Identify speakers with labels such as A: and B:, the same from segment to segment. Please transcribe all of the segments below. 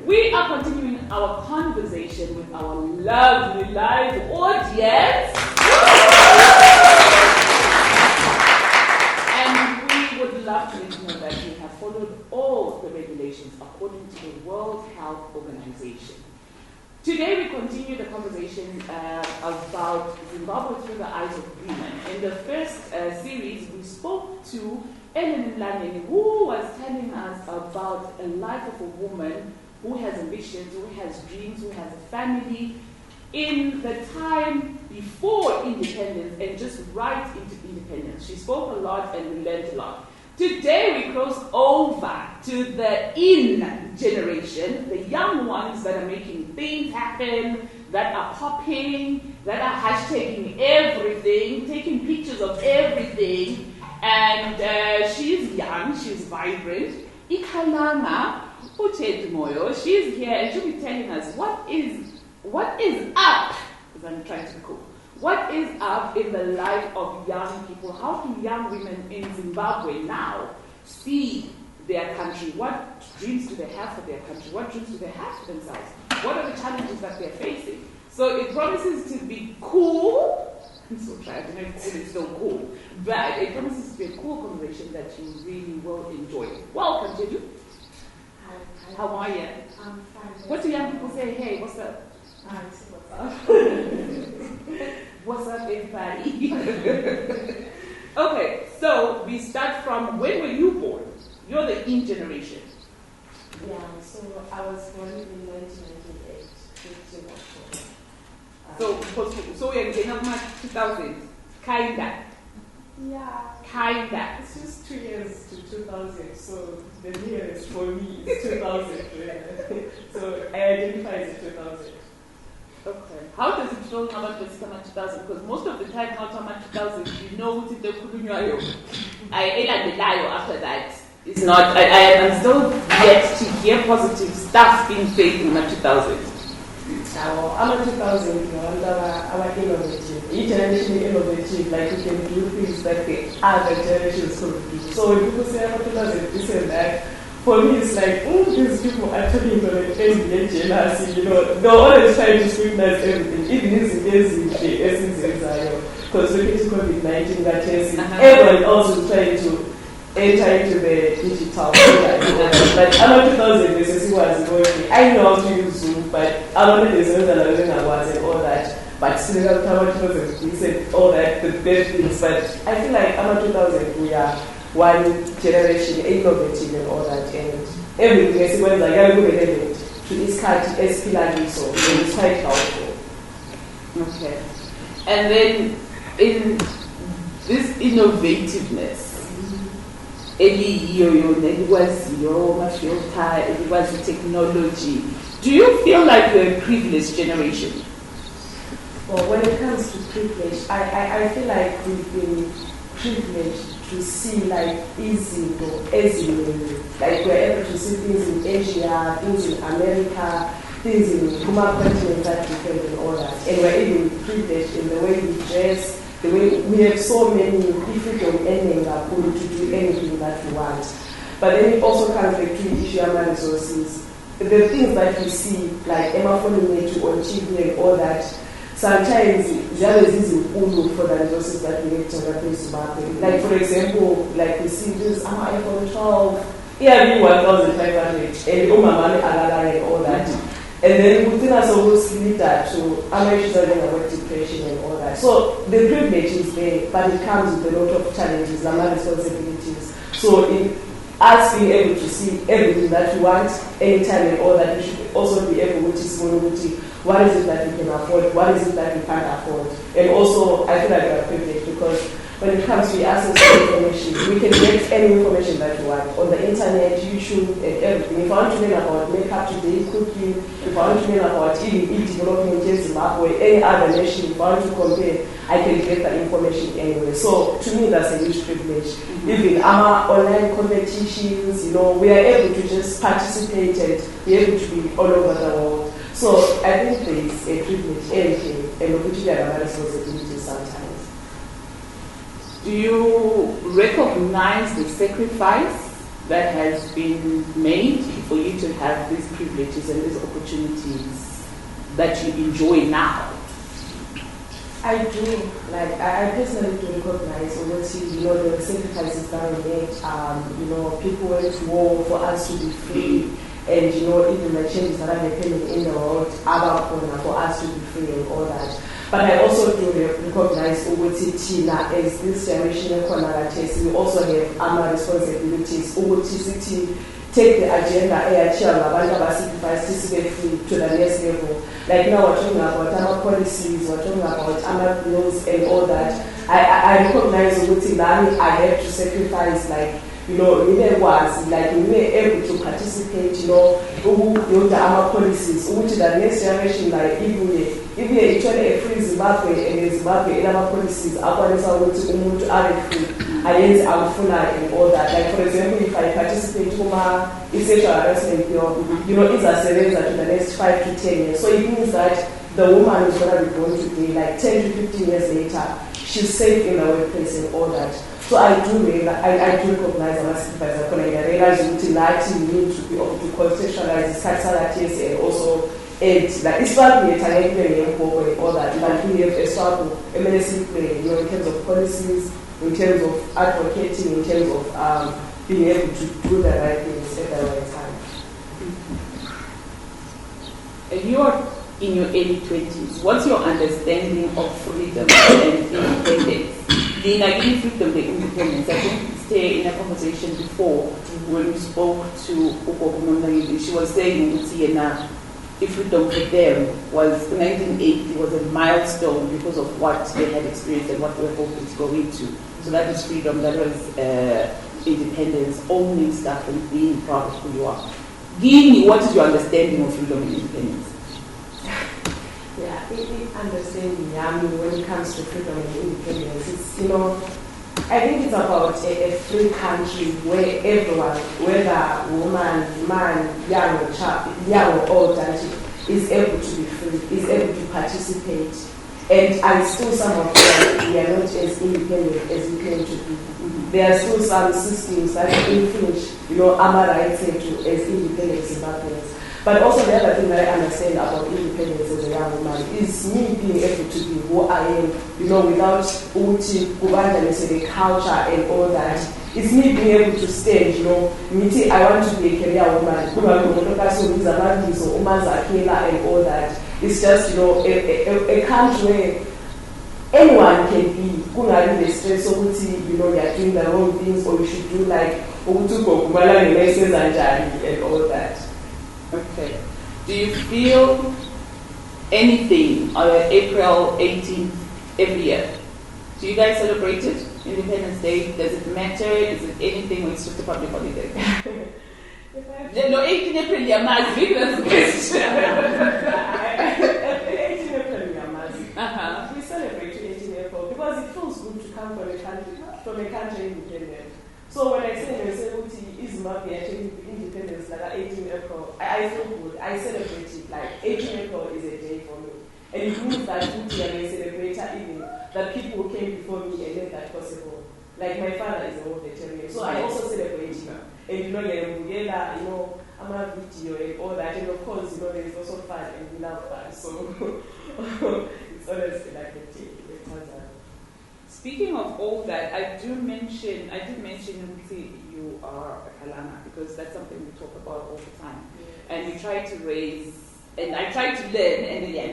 A: We are continuing our conversation with our lovely live audience. And we would love to let you know that we have followed all the regulations according to the World Health Organization. Today we continue the conversation about Zimbabwe through the eyes of women. In the first series, we spoke to Ellen Mlangeni, who was telling us about a life of a woman who has ambitions, who has dreams, who has a family in the time before independence and just right into independence. She spoke a lot and we learned a lot. Today we cross over to the in generation, the young ones that are making things happen, that are popping, that are hashtagging everything, taking pictures of everything. And she's young, she's vibrant. Ikalana, Tjedu Moyo, she's here and she'll be telling us what is up, because I'm trying to be cool. What is up in the life of young people? How do young women in Zimbabwe now see their country? What dreams do they have for their country? What dreams do they have for themselves? What are the challenges that they're facing? So it promises to be cool. I'm so tired, I don't know if it's still cool. But it promises to be a cool conversation that you really will enjoy. Welcome, Tjedu.
B: Hi.
A: How are you?
B: I'm fine.
A: What do young people say? Hey, what's up?
B: Hi, what's up?
A: What's up, everybody? Okay, so we start from when were you born? You're the in generation.
B: Yeah, so I was born in 1998.
A: So we're getting up much 2000s. Kinda.
B: Yeah. It's just 2 years to 2000, so the nearest for me is 2000. So I identify as 2000.
A: Okay. How does it feel now about the 2000? Because most of the time now about 2000, you know what the Kulunyayo. I after that. It's not, I am still yet to hear positive stuff being said in 2000.
B: I'm a 2000, our innovative. Each generation is innovative, like we can do things that the other generations couldn't do. So when people say I'm a 2000, this and that, for me it's like, these people are talking about an NBA jealousy, they're always trying to scrutinize everything, even in the essence of because we get COVID-19, that everyone else is trying to enter into the digital but I'm not 2000, this is was working. I know how to use Zoom, but I'm not the Zoom that I was and all that. But still, I'm not 2000, we said all that, the best things. But I feel like I'm not 2000, we are one generation, innovative and all that. And everything, I see when I got a good element to this country, so it's quite helpful.
A: Okay. And then in this innovativeness, it was technology. Do you feel like you're a privileged generation?
B: Well, when it comes to privilege, I feel like we've been privileged to see like easy, like we're able to see things in Asia, things in America, things in human continents that depend and all that. And we're even privileged in the way we dress. The way we have so many different endings are going to do anything that we want. But then it also comes back to the issue of resources. The things that we see, like Emma following on TV and all that, sometimes there is important for the resources that we have to replace market. Like for example, like we see this iPhone 12, ERB 1500, and Omamani Alala and all that. And then within us almost lead that to issues about depression and all that. So the privilege is there, but it comes with a lot of challenges and responsibilities. So in us being able to see everything that we want anytime and all that, we should also be able to see what is it that we can afford, what is it that we can't afford. And also I feel like we are privileged because when it comes to access to information, we can get any information that we want on the internet, YouTube, and everything. If I want to learn about makeup today, cooking, if I want to learn about even development in Zimbabwe, any other nation, if I want to compare, I can get that information anyway. So to me, that's a huge privilege. Mm-hmm. Even our online competitions, we are able to just participate and be able to be all over the world. So I think there is a privilege, anything, and opportunity and responsibility sometimes.
A: Do you recognize the sacrifice that has been made for you to have these privileges and these opportunities that you enjoy now?
B: I do. Like, I personally do recognize, obviously, the sacrifices that we made. People went to war for us to be free. And, even the changes that are happening in the world, for us to be free and all that. But I also do recognize Tina as this generation of Konarates. We also have our responsibilities. Take the agenda sacrifice to the next level. Like now we're talking about our policies, we're talking about our bills and all that. I recognize I have to sacrifice, like, really was like we were able to participate, our policies, which the next generation, like if we actually a free Zimbabwe and Zimbabwe in our policies, our policies are free. And all that. Like, for example, if I participate in a sexual harassment bill, it's a surrender to the next 5 to 10 years. So it means that the woman is going to be going to be like 10 to 15 years later, she's safe in the workplace and all that. So I do recognize our sacrifice. I realize we need to be able to contextualize the cultural and also aid. Like, it's not me and all that, but we have a struggle, in terms of policies, in terms of advocating, in terms of being able to do the right things at the right time.
A: You are in your early 20s. What's your understanding of freedom and independence? The freedom and independence. I think we stay in a conversation before when we spoke to Uko. She was saying the freedom for them was 1980 was a milestone because of what they had experienced and what they were hoping to go into. So that was freedom, that was independence, owning stuff and being proud of who you are. Give me, what is your understanding of freedom and independence?
B: Yeah, understanding, when it comes to freedom and independence, it's, I think it's about a free country where everyone, whether woman, man, young or child, young or old, is able to be free, is able to participate. And I still, some of them, we are not as independent as we claim to be. There are still some systems that infringe, our rights into as independent Zimbabweans. But also the other thing that I understand about independence as a young woman is me being able to be who I am, without the culture and all that. It's me being able to stand, I want to be a career woman, and all that. It's just, a country where anyone can be, the stress of you are doing the wrong things, or you should do like, and all that.
A: Okay. Do you feel anything on April 18th every year? Do you guys celebrate it? Independence Day? Does it matter? Is it anything, or it's just a public holiday? No, 18 April, yeah, that's the question.
B: 18 April, yeah, we celebrate 18 April because it feels good to come from a country independent. So when I say Zimbabwe achieving independence like 18 April, I feel good. I celebrate it. Like 18 April is a day for me. And it means that I celebrate even that people who came before me and made that possible. Like my father is a war veteran. So I also celebrate him. And I'm a video and all that. And of course, there's also fun and we love fun. So it's honestly like a day.
A: Speaking of all that, I did mention you are a Kalanga because that's something we talk about all the time. Yeah. And you try to raise, and I try to learn, and then you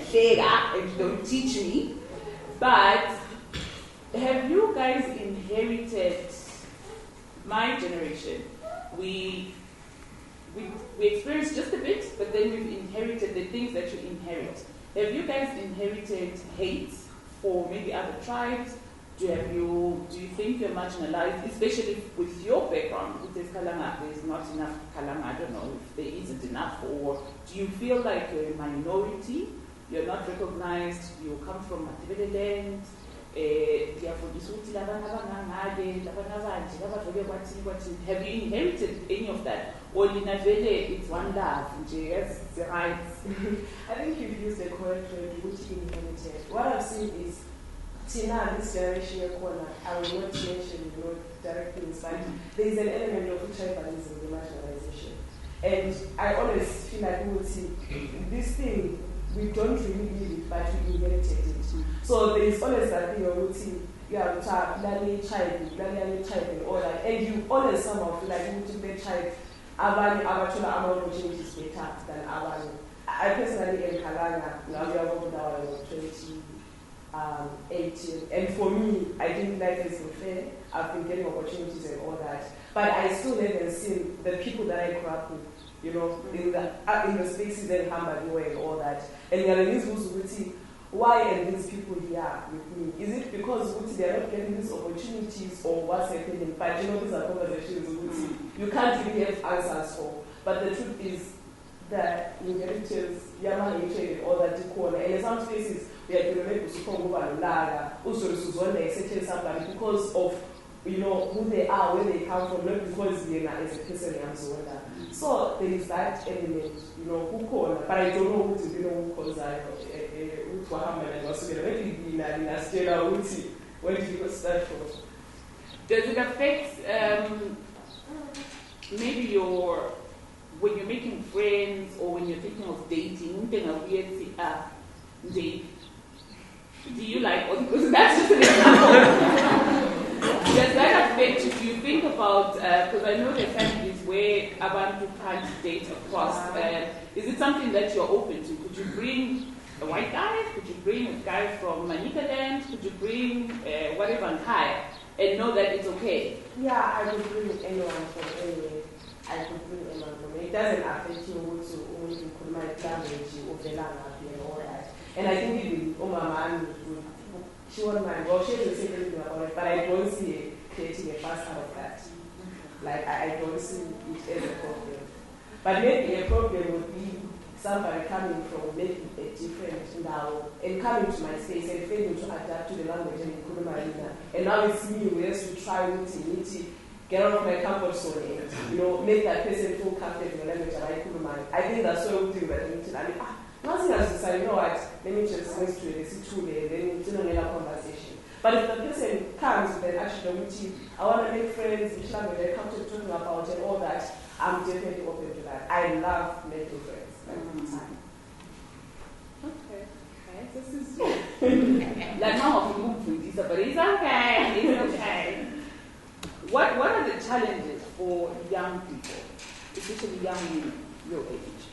A: don't teach me. But have you guys inherited, my generation, we experienced just a bit, but then we've inherited the things that you inherit. Have you guys inherited hate for maybe other tribes? Do you think you're marginalized, especially with your background? With this Kalanga, there's not enough Kalanga. I don't know if there isn't enough, or do you feel like you're a minority? You're not recognized. You come from a land. Have you inherited any of that? Or it's one love, it's the rights?
B: I think you've used the correct word, which inherited. What I've seen is, Tina, this generation corner, I will not mention directly inside. There is an element of tribalism in marginalization. And I always feel like we will see this thing, we don't really need it, but we invented it. So there is always that thing of see, you have to child, and all that. And you always somehow feel like you need to be child, opportunities better than Abani. I personally am Kalanga, now we are over now in 2018. And for me, I think life has been fair. I've been getting opportunities and all that. But I still haven't seen the people that I grew up with, you know, in the spaces that Hamburg and all that. And there are these who why are these people here with me? Is it because they are not getting these opportunities or what's happening? But you know, these are conversations you can't really have answers for. But the truth is that inheritors, Yama and all that corner. And in some spaces, we are going to somebody because of who they are, where they come from, not because they are as a person and so on. So there is that element, who call, but I don't know who calls that. Where did you start from?
A: Does it affect maybe when you're making friends or when you're thinking of dating, date? Do you like, because that's just an example. Does that affect you? Do you think about, because I know there are families where abantu can't date across. Is it something that you're open to? Could you bring a white guy? Could you bring a guy from Manicaland? Could you bring whatever and high and know that it's okay?
B: Yeah, I could bring anyone from anywhere. I could bring anyone from anywhere. It doesn't affect you when you could my language or the language and all that. And I think even Mama she won't mind. Well, she doesn't say anything about it, but I don't see it creating a fuss out of that. Like, I don't see it as a problem. But maybe a problem would be somebody coming from maybe a different now and coming to my space and failing to adapt to the language and and now it's me who has to try to get out of my comfort zone and make that person feel comfortable in the language that I couldn't mind. I think that's so we do that. Nothing else to say, you know what, let me just go to it, sit through there, then we don't have a conversation. But if the person comes with an actually, I want to make friends, which language I come to talking about and all that, I'm definitely open to that. I love making friends all the time.
A: Okay, this is like now of move with this, but it's okay, it's okay. What are the challenges for young people, especially young women your age?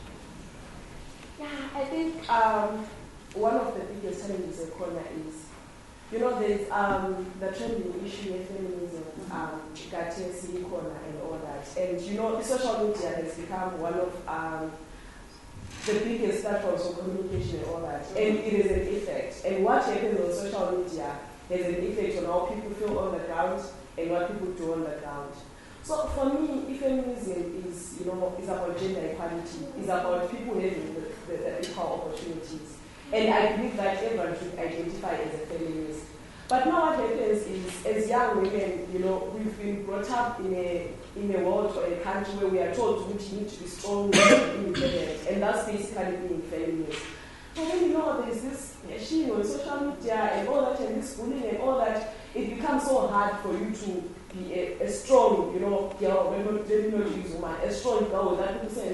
B: Yeah, I think one of the biggest challenges in corner is, there's the trending issue of feminism, Gatiesi corner and all that. And social media has become one of the biggest platforms for communication and all that. And it is an effect. And what happens on social media has an effect on how people feel on the ground and what people do on the ground. So for me, feminism is about gender equality. It's about people having the equal opportunities. And I believe that everyone should identify as a feminist. But now what happens is, as young women, we've been brought up in a world or a country where we are told we need to be strong and independent. And that's basically being feminist. But then there's this machine on social media and all that, and this bullying and all that, it becomes so hard for you to be a strong, girl, let me not use woman, a strong girl that people say,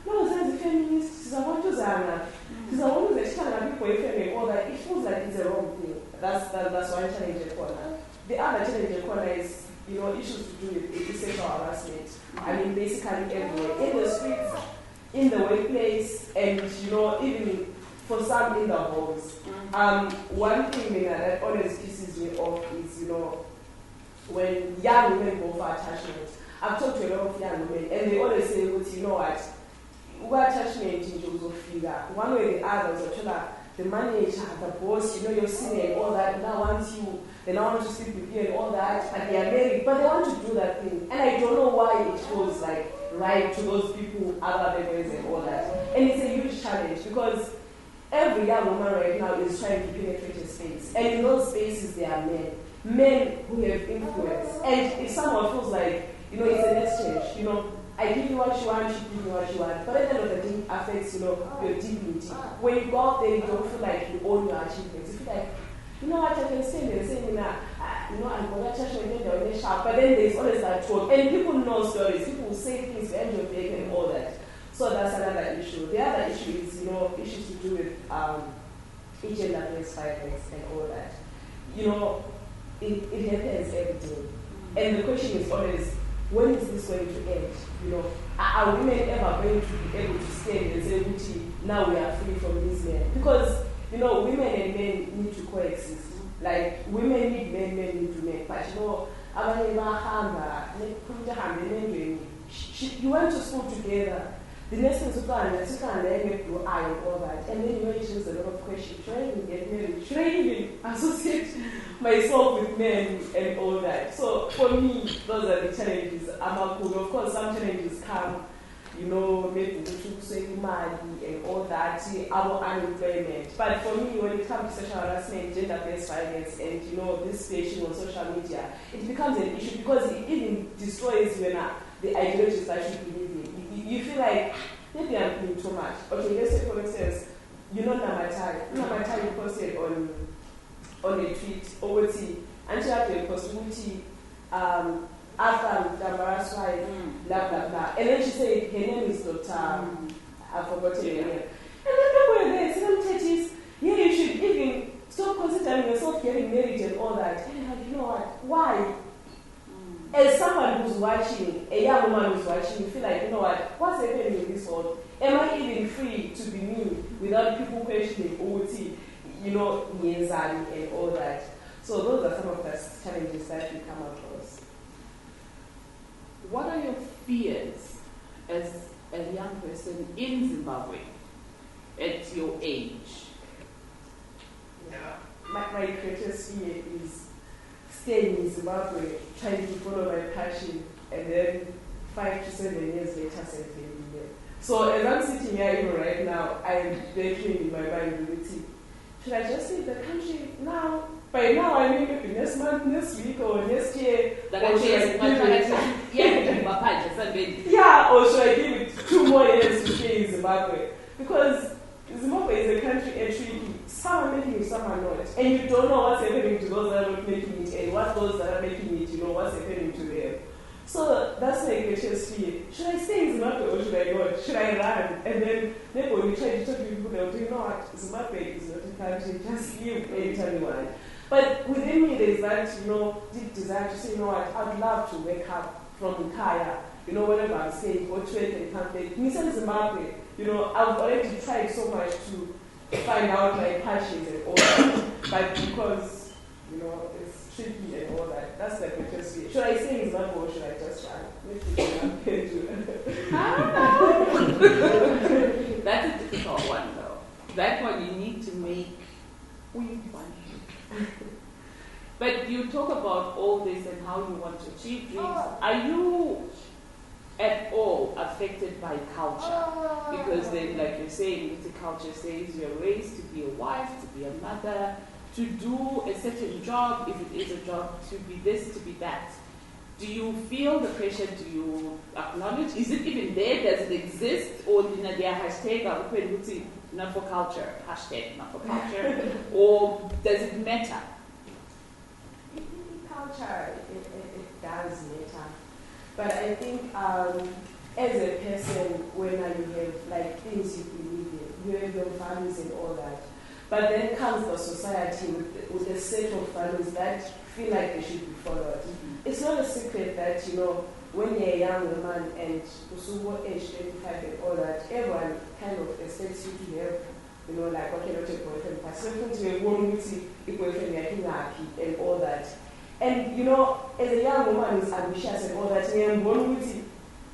B: no, as a feminist, she's a want to Zana. She's a want to say, people and all that. It feels like it's a wrong thing. That's one challenge in corner. The other challenge in corner is, issues to do with sexual harassment. I mean, basically everywhere. In the streets, in the workplace, and, even for some in the homes. One thing that always pisses me off is, when young women go for attachment. I've talked to a lot of young women, and they always say, what attachment into figure. One way or the other, the manager, the boss, your senior and all that, now wants you, they now want to sleep with you and all that, and they are married, but they want to do that thing. And I don't know why it feels like right to those people, other babies and all that. And it's a huge challenge because every young woman right now is trying to penetrate a space. And in those spaces, there are men who have influence. And if someone feels like, it's an exchange, I give you what you want, you give me what you want. But at the end of the day, it affects, your dignity. When you go out there, you don't feel like you own your achievements. You feel like you know what, I can stand there saying, you know, I'm going to touch my gender on the sharp, but then there's always that talk, and people know stories, people will say things behind your back and all that. So that's another issue. The other issue is, you know, issues to do with gender-based violence and all that. You know, it happens every day. And the question is always, when is this going to end? You know, are women ever going to be able to stand and say, now we are free from these men? Because, you know, women and men need to coexist. Like, women need men, men need women. But, you know, you went to school together. The next thing you can learn with your eye and all that. And then you know, it shows a lot of questions. Should I even get married? Should I even associate myself with men and all that? So for me, those are the challenges. Of course, some challenges come, you know, maybe to say money and all that, our unemployment. But for me, when it comes to sexual harassment, gender-based violence, and you know, this situation on social media, it becomes an issue because it even destroys the ideologies that you believe in. You feel like, maybe I'm doing too much. Okay, let's say for instance, you know Namatai posted on a tweet, OT, and she had a possibility after Damara's wife, blah, blah, blah. And then she said, her name is Dr. I've forgotten her name. And then people were there, some churches, yeah, you should even stop considering yourself getting married and all that. And like, you know what, why? As someone who's watching, a young woman who's watching, you feel like, you know what's happening in this world? Am I even free to be me without people questioning OT, you know, Nienzani and all that? So those are some of the challenges that we come across.
A: What are your fears as a young person in Zimbabwe at your age?
B: Yeah. My greatest fear is staying in Zimbabwe, trying to follow my passion, and then 5 to 7 years later settling here. So as I'm sitting here even right now, I'm battling in my mind, should I just leave the country now? By now, I mean maybe next month, next week, or next year. Or should I give it 2 more years to stay in Zimbabwe? Because Zimbabwe is a country actually, some are making it, some are not. And you don't know what's happening to those that are not making it, and what those that are making it, you know, what's happening to them. So that's my greatest fear. Should I stay in Zimbabwe or should I not? Should I run? And then maybe when you try to talk to people, they'll do, you know what, Zimbabwe is not a country, just leave anytime you want. But within me, there's that, you know, deep desire to say, you know what, I'd love to wake up from Kaya, you know, whatever I'm saying, go to it and come back. Me in Zimbabwe, you know, I've already tried so much to find out my passions and all that, but because, you know, it's tricky and all that, that's the greatest fear. Should I stay in Zimbabwe or should I just run?
A: That's a difficult one, though. That one you need to make who you want. But you talk about all this and how you want to achieve dreams. Are you at all affected by culture? Because then, like you're saying, the culture says you're raised to be a wife, to be a mother, to do a certain job, if it is a job, to be this, to be that. Do you feel the pressure? Do you acknowledge? Is it even there? Does it exist? Or their hashtag not for culture, hashtag not for culture? Or does it matter?
B: Culture, it does matter. But I think as a person, when you have like things you believe in, you have your values and all that. But then comes the society with a set of values that feel like they should be followed. Mm-hmm. It's not a secret that, you know, when you're a young woman and age 25 and all that, everyone kind of expects you to have, you know, like, okay, not a boyfriend, but something to boyfriend and all that. And, you know, as a young woman who's ambitious and all that,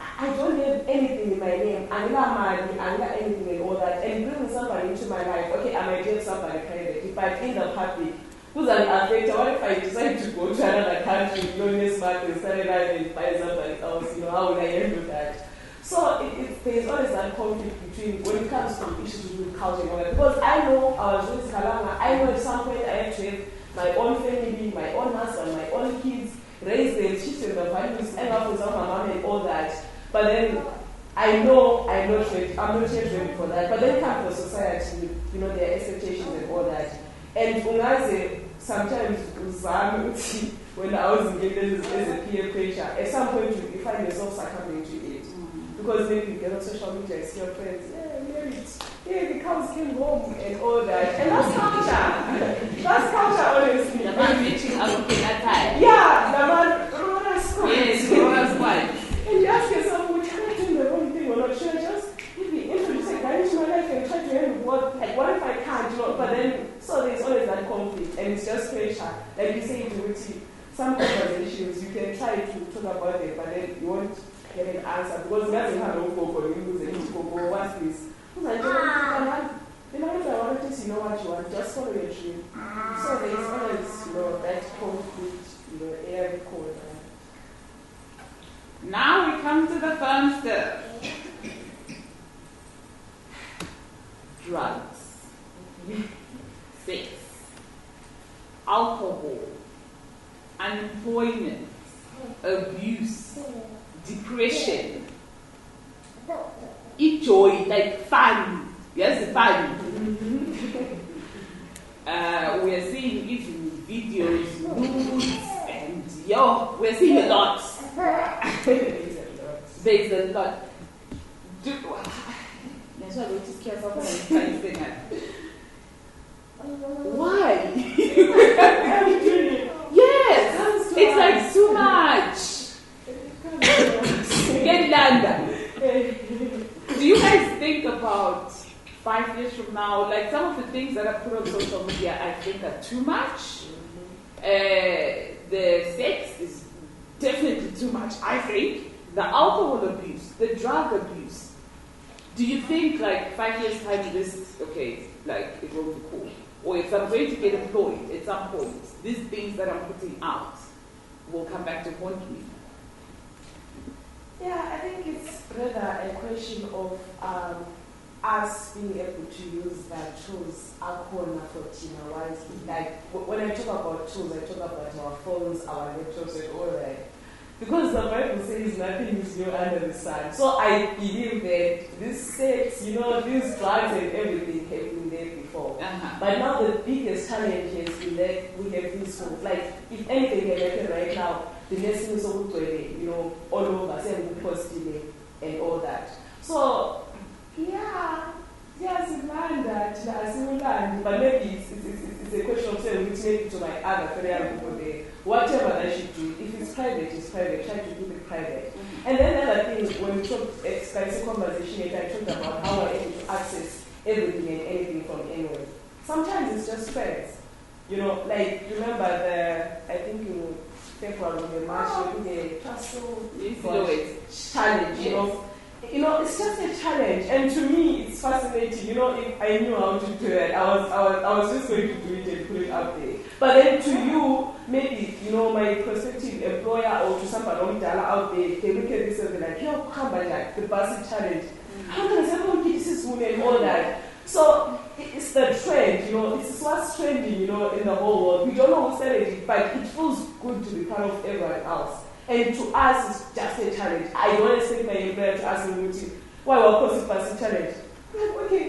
B: I don't have anything in my name. I'm not married, I'm not anything and all that. And bringing somebody into my life, okay, I might get somebody private, but in the public, who's an affected? What if I decide to go to another country, you know, this month and study life and find somebody else, you know, how would I handle that? So there's always that conflict between, when it comes to issues with culture and all that. Because I know I was with Kalanga, I know at some point I have to have my own family, my own husband, my own kids, raise them, teach them the values, hang out with my mom and all that. But then I know I'm not yet ready for that. But then comes the society, you know, their expectations and all that. And ungaze sometimes when I was engaged as a peer pressure, at some point you find yourself succumbing to it. Because maybe you get on social media and see your friends, the cows came home and all that. And that's culture. That's culture, honestly.
A: The man reaching out looking at time.
B: Yeah, the man, Rona squad.
A: Yes, Rona squad.
B: And you ask yourself, well, am I doing the wrong thing or not? Should I just maybe introduce a guy into my life and try to help what? Like, what if I can't? But then, so there's always that conflict, and it's just pressure. Like you say, some conversations, you can try to talk about it, but then you won't get an answer because you have no for you lose it. What's this? Then I wanted to know what you want, just follow your dream. So there's always, that conflict, every corner.
A: Now we come to the fun stuff. Drugs, sex, alcohol, unemployment, abuse, depression, joy, like fun. Yes, fun. We are seeing even videos, nudes, and we're seeing a lot. There's a lot. That's why I don't just care about why? Yes, it's like too much. Get London. Do you guys think about 5 years from now, like some of the things that are put on social media, I think are too much? The sex is definitely too much, I think. The alcohol abuse, the drug abuse. Do you think like 5 years time this, like it will be cool? Or if I'm going to get employed at some point, these things that I'm putting out will come back to haunt me?
B: Yeah, I think it's rather a question of us being able to use that tools, alcohol, nicotine, wisely. Like when I talk about tools, I talk about our phones, our laptops, and all that. Because the Bible says nothing is new under the sun. So I believe that this sex, these drugs and everything have been there before. But now the biggest challenge is that we have these tools. Like if anything can happen right now, the next thing is all over, saying posting and all that. So yes, man, but maybe it's a question of saying which maybe to my other fellow people there. Whatever I should do, if it's private, it's private. Try to keep it private. And then the other thing, when we talk expansive conversation, I talked about how we're able to access everything and anything from anywhere. Sometimes it's just friends. Like remember I think in February when March, the Castle challenge, it's just a challenge, and to me, it's fascinating. If I knew how to do it, I was just going to do it and put it out there. But then to you, maybe my prospective employer or to somebody out there, they look at this and they're like, "Yo, come by like the Bassett challenge. How can someone get this woman and all that?" So it's the trend. It's what's trending. In the whole world. We don't know who started it, but it feels good to be part of everyone else. And to us, it's just a challenge. I don't expect my employer to ask me, why will cause a challenge? I'm like, okay,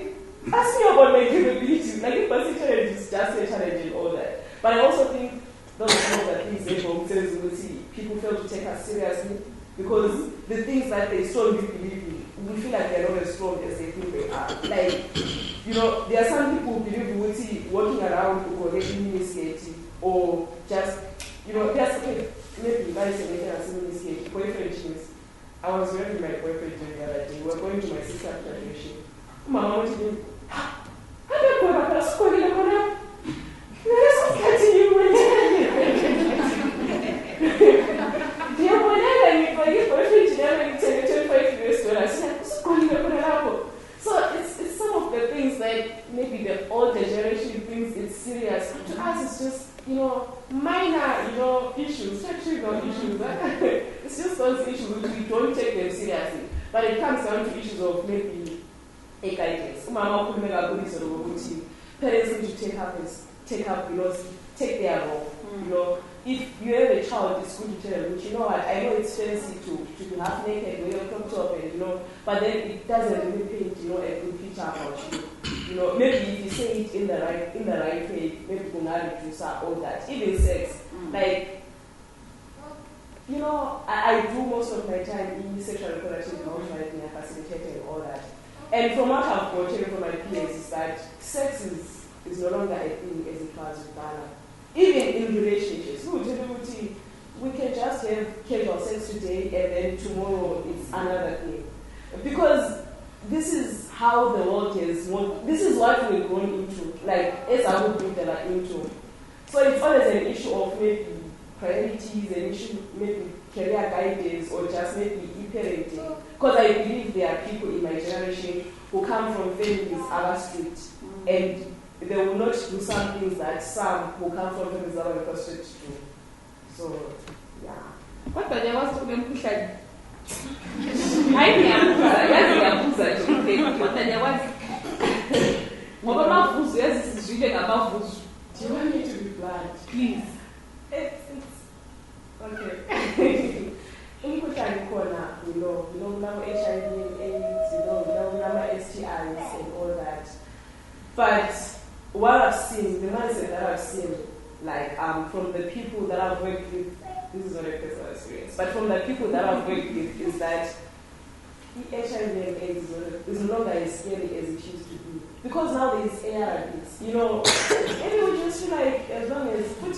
B: ask me about my capabilities. Like, a person challenge is just a challenge and all that. But I also think those are the things that people fail to take us seriously because the things that they strongly believe in, we feel like they're not as strong as they think they are. Like, there are some people who believe walking around or getting misguided or just, maybe that is a boyfriend cheese. I was with my boyfriend the other day. We were going to my sister's graduation. Mama wanted to how do I go back to school? So it's some of the things that maybe the older generation thinks it's serious. To us, it's just minor, issues, technical issues. It's just those issues which we don't take them seriously. But it comes down to issues of maybe a guidance. Mama could make a good sort of parents need to take their role. if you have a child, it's good to tell them, which you know what, I know it's fancy to be half naked, wear a crop top, and but then it doesn't really paint, a good picture about you. Maybe if you say it in the right way, maybe you can reduce all that. Even sex, like, I do most of my time in sexual reproductive health, and facilitating and all that. And from what I've gotten from my peers is that sex is no longer a thing as it was with Ghana. Even in relationships, we can just have casual sex today and then tomorrow it's another thing. Because this is how the world is. This is what we're going into, like as our people are into. So it's always an issue of maybe priorities, an issue maybe career guidance, or just maybe e-parenting. Because I believe there are people in my generation who come from families our street, and they will not do some things that some who come from families our street do. So, yeah.
A: What there was to them push I ngiyabuza nje kodwa there was ngoba mavuzu yazisizwile ngamavuzu.
B: Do you want me to be blunt?
A: Please.
B: It's okay. Umkhuhlane khona, kunama HIV and AIDS, kunama STIs and all that. But what I've seen, the mindset that I've seen, like from the people that I've worked with, this is not a personal experience, but from the people that I've worked with, is that HIV and AIDS is no longer as scary as it used to be. Because now there's ARVs, everyone just feel like as long as because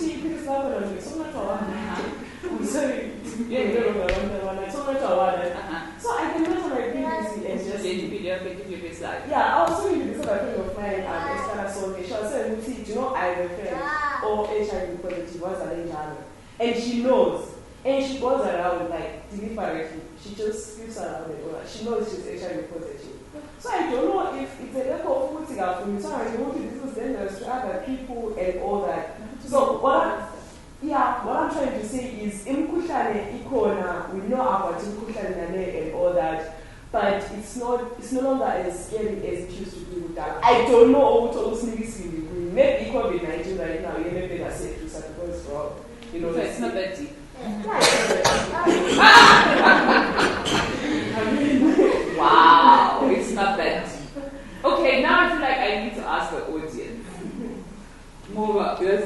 B: so much I'm sorry, so I can go to my BBC and just I was talking to this other friend of mine, Estella Solve. She was saying, I have a friend or HIV positive was a and she knows. And she goes around like deliberately. She just sleeps around and all that. She knows she's HIV positive. So I don't know if it's a level of putting out for me. So I know this is dangerous to other people and all that. So what I'm trying to say is imkhuhlane ikona, we know about imkhuhlane and all that, but it's no longer as scary as it used to be with that. I don't know what all maybe COVID-19 right now, you maybe that's safe to start because
A: so it's not that deep. Wow, it's not that deep. Okay, now I feel like I need to ask the audience. More, yes,